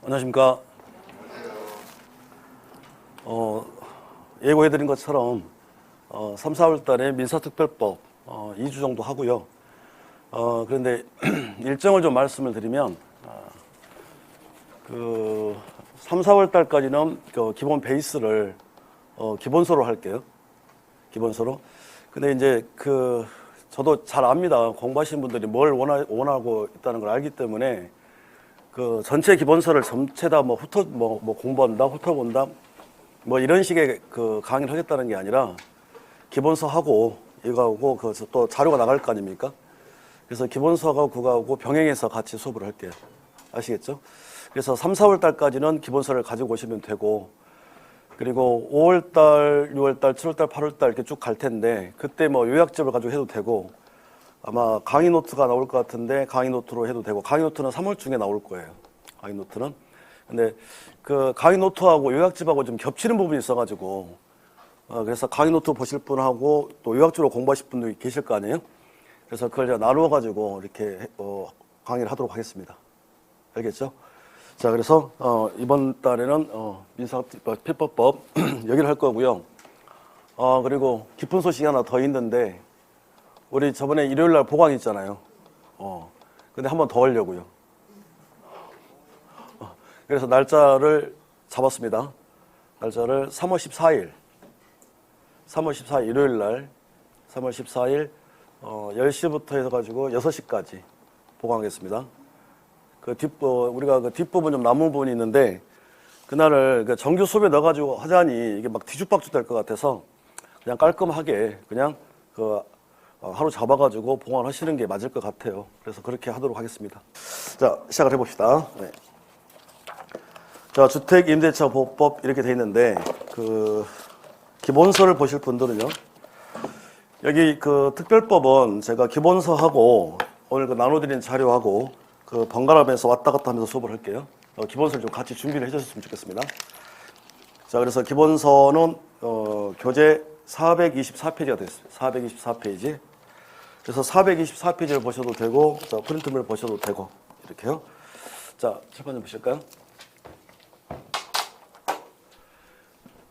안녕하십니까. 예고해드린 것처럼 3, 4월 달에 민사특별법 2주 정도 하고요. 그런데 일정을 좀 말씀을 드리면 그 3, 4월 달까지는 그 기본 베이스를 기본서로 할게요. 기본서로. 근데 이제 저도 잘 압니다. 공부하시는 분들이 뭘 원하고 있다는 걸 알기 때문에 그 전체 기본서를 전체 다 뭐 공부한다, 훑어본다, 뭐 이런 식의 그 강의를 하겠다는 게 아니라 기본서 하고 이거하고 또 자료가 나갈 거 아닙니까? 그래서 기본서하고 그거하고 병행해서 같이 수업을 할게요. 아시겠죠? 그래서 3, 4월 달까지는 기본서를 가지고 오시면 되고, 그리고 5월 달, 6월 달, 7월 달, 8월 달 이렇게 쭉 갈 텐데 그때 뭐 요약집을 가지고 해도 되고, 아마 강의 노트가 나올 것 같은데 강의 노트로 해도 되고, 강의 노트는 3월 중에 나올 거예요. 강의 노트는. 근데 그 강의 노트하고 요약집하고 좀 겹치는 부분이 있어가지고, 그래서 강의 노트 보실 분하고 또 요약집으로 공부하실 분도 계실 거 아니에요? 그래서 그걸 제가 나누어가지고 이렇게 강의를 하도록 하겠습니다. 알겠죠? 자, 그래서 이번 달에는 민사필법법 여기를 할 거고요. 그리고 기쁜 소식이 하나 더 있는데, 우리 저번에 일요일 날 보강 있잖아요. 근데 한 번 더 하려고요. 그래서 날짜를 잡았습니다. 날짜를 3월 14일. 3월 14일 일요일 날 3월 14일 10시부터 해서 가지고 6시까지 보강하겠습니다. 우리가 그 뒷부분 좀 남은 부분이 있는데, 그날을 정규 수업에 넣어가지고 하자니 이게 막 뒤죽박죽 될 것 같아서 그냥 깔끔하게 그냥 하루 잡아가지고 보강하시는 게 맞을 것 같아요. 그래서 그렇게 하도록 하겠습니다. 자, 시작을 해봅시다. 네. 자, 주택임대차보호법 이렇게 돼 있는데, 기본서를 보실 분들은요, 여기 특별법은 제가 기본서하고 오늘 나눠드린 자료하고 번갈아가면서 왔다 갔다 하면서 수업을 할게요. 기본서를 좀 같이 준비를 해주셨으면 좋겠습니다. 자, 그래서 기본서는 교재 424페이지가 되겠습니다. 424페이지. 그래서 424페이지를 보셔도 되고, 자, 프린트물 보셔도 되고, 이렇게요. 자, 칠판 좀 보실까요?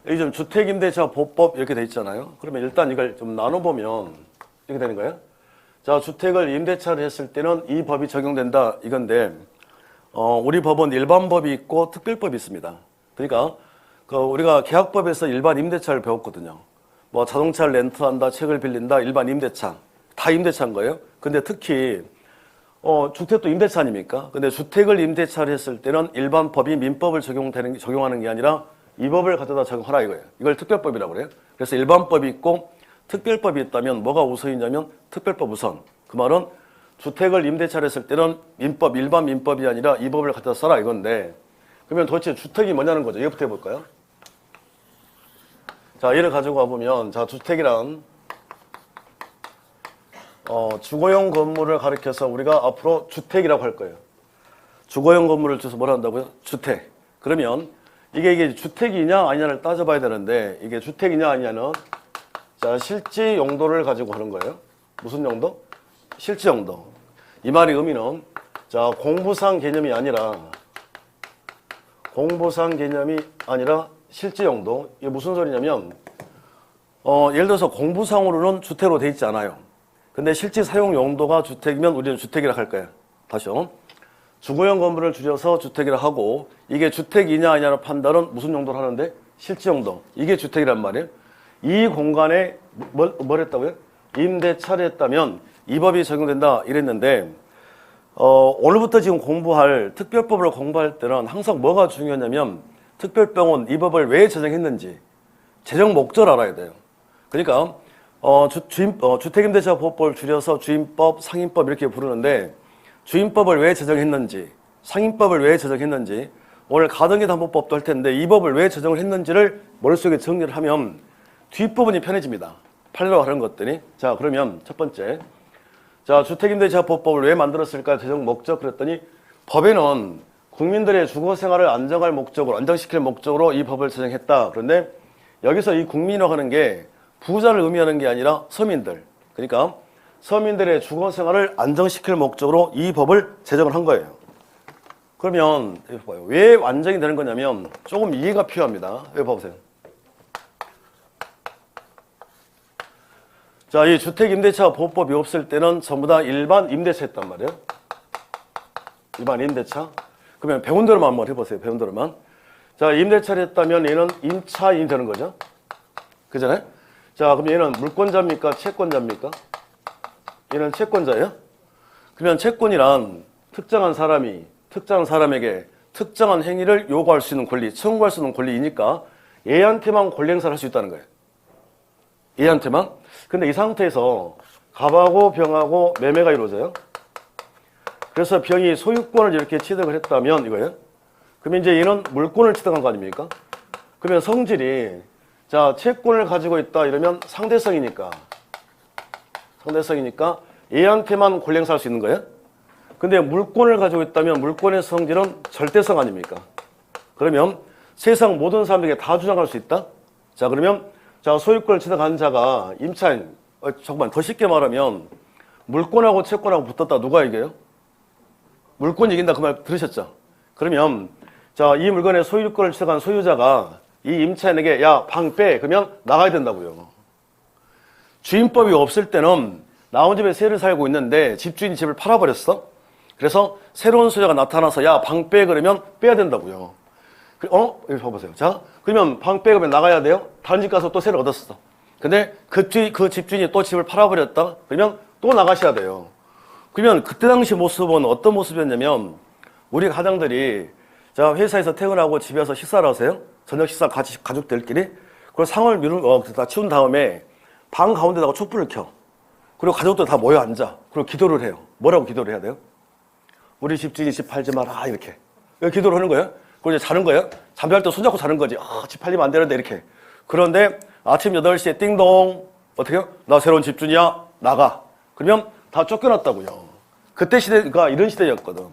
여기 좀 주택임대차보호법 이렇게 돼 있잖아요. 그러면 일단 이걸 좀 나눠보면 이렇게 되는 거예요. 자, 주택을 임대차를 했을 때는 이 법이 적용된다 이건데, 우리 법은 일반법이 있고 특별법이 있습니다. 그러니까 우리가 계약법에서 일반 임대차를 배웠거든요. 뭐 자동차를 렌트한다, 책을 빌린다, 일반 임대차 다 임대차인 거예요. 근데 특히 주택도 임대차 아닙니까? 근데 주택을 임대차를 했을 때는 일반 법이 민법을 적용하는 게 아니라 이 법을 가져다 적용하라 이거예요. 이걸 특별법이라고 그래요. 그래서 일반법이 있고 특별법이 있다면 뭐가 우선이냐면 특별법 우선. 그 말은 주택을 임대차를 했을 때는 민법, 일반 민법이 아니라 이 법을 갖다 써라 이건데, 그러면 도대체 주택이 뭐냐는 거죠. 이거부터 해볼까요? 자, 얘를 가지고 와보면, 자, 주택이란 주거용 건물을 가리켜서 우리가 앞으로 주택이라고 할 거예요. 주거용 건물을 줘서 뭐라 한다고요? 주택. 그러면 이게 주택이냐 아니냐를 따져봐야 되는데, 이게 주택이냐 아니냐는 자, 실지 용도를 가지고 하는 거예요. 무슨 용도? 실지 용도. 이 말의 의미는, 자, 공부상 개념이 아니라 실지 용도. 이게 무슨 소리냐면, 예를 들어서 공부상으로는 주택으로 돼 있지 않아요. 근데 실제 사용 용도가 주택이면 우리는 주택이라 할 거예요. 다시요. 주거용 건물을 줄여서 주택이라 하고, 이게 주택이냐 아니냐는 판단은 무슨 용도로 하는데? 실지 용도. 이게 주택이란 말이에요. 이 공간에 뭘 했다고요? 임대차를 했다면 이 법이 적용된다 이랬는데, 오늘부터 지금 공부할 특별법을 공부할 때는 항상 뭐가 중요하냐면, 특별법은 이 법을 왜 제정했는지 제정 목적을 알아야 돼요. 그러니까 주택임대차보호법을 줄여서 주임법, 상임법 이렇게 부르는데, 주임법을 왜 제정했는지, 상임법을 왜 제정했는지, 오늘 가등기담보법도 할 텐데 이 법을 왜 제정을 했는지를 머릿속에 정리를 하면 뒷부분이 편해집니다. 팔려고 하는 것들이. 자, 그러면 첫 번째, 자, 주택임대차보호법을 왜 만들었을까? 제정 목적. 그랬더니 법에는 국민들의 주거생활을 안정시킬 목적으로 이 법을 제정했다. 그런데 여기서 이 국민이라고 하는 게 부자를 의미하는 게 아니라 서민들. 그러니까 서민들의 주거생활을 안정시킬 목적으로 이 법을 제정을 한 거예요. 그러면 여기 봐요. 왜 완전히 되는 거냐면 조금 이해가 필요합니다. 여기 봐보세요. 자, 이 주택임대차 보호법이 없을 때는 전부 다 일반 임대차였단 말이에요. 일반 임대차. 그러면 배운 대로만 한번 해보세요. 배운 대로만. 자, 임대차를 했다면 얘는 임차인이 되는 거죠. 그잖아요? 자, 그럼 얘는 물권자입니까? 채권자입니까? 얘는 채권자예요. 그러면 채권이란 특정한 사람이 특정한 사람에게 특정한 행위를 요구할 수 있는 권리, 청구할 수 있는 권리이니까 얘한테만 권리 행사를 할 수 있다는 거예요. 얘한테만. 근데 이 상태에서 갑하고 병하고 매매가 이루어져요. 그래서 병이 소유권을 이렇게 취득을 했다면 이거예요. 그러면 이제 얘는 물권을 취득한 거 아닙니까? 그러면 성질이 자, 채권을 가지고 있다 이러면 상대성이니까 얘한테만 권리 행사할 수 있는 거예요. 근데 물권을 가지고 있다면 물권의 성질은 절대성 아닙니까? 그러면 세상 모든 사람에게 다 주장할 수 있다? 자, 그러면 자, 소유권을 취득한 자가 임차인, 잠깐만 더 쉽게 말하면 물권하고 채권하고 붙었다 누가 이겨요? 물권이 이긴다 그 말 들으셨죠? 그러면 자, 이 물건의 소유권을 취득한 소유자가 이 임차인에게 야, 방 빼. 그러면 나가야 된다고요. 주인법이 없을 때는 나 혼 집에 새를 살고 있는데 집주인이 집을 팔아버렸어. 그래서 새로운 소유자가 나타나서 야, 방 빼. 그러면 빼야 된다고요. 여기 봐보세요. 자, 그러면 방 빼. 그러면 나가야 돼요. 다른 집 가서 또 새를 얻었어. 근데 그 집주인이 또 집을 팔아버렸다. 그러면 또 나가셔야 돼요. 그러면 그때 당시 모습은 어떤 모습이었냐면 우리 가장들이 자, 회사에서 퇴근하고 집에 와서 식사를 하세요. 저녁 식사 같이 가족들끼리. 그리고 상을 다 치운 다음에 방 가운데다가 촛불을 켜. 그리고 가족들 다 모여 앉아. 그리고 기도를 해요. 뭐라고 기도를 해야 돼요? 우리 집주인이 집 팔지 마라 이렇게. 기도를 하는 거예요. 그리고 이제 자는 거예요. 잠잘 때 손잡고 자는 거지. 집 팔리면 안 되는데 이렇게. 그런데 아침 8시에 띵동. 어떻게 해요? 나 새로운 집주인이야. 나가. 그러면 다 쫓겨났다고요. 그때 시대가 이런 시대였거든.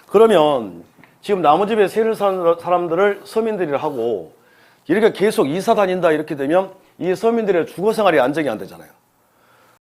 그러면 지금 나무 집에 새를 사는 사람들을 서민들이라 하고 이렇게 계속 이사 다닌다 이렇게 되면 이 서민들의 주거 생활이 안정이 안 되잖아요.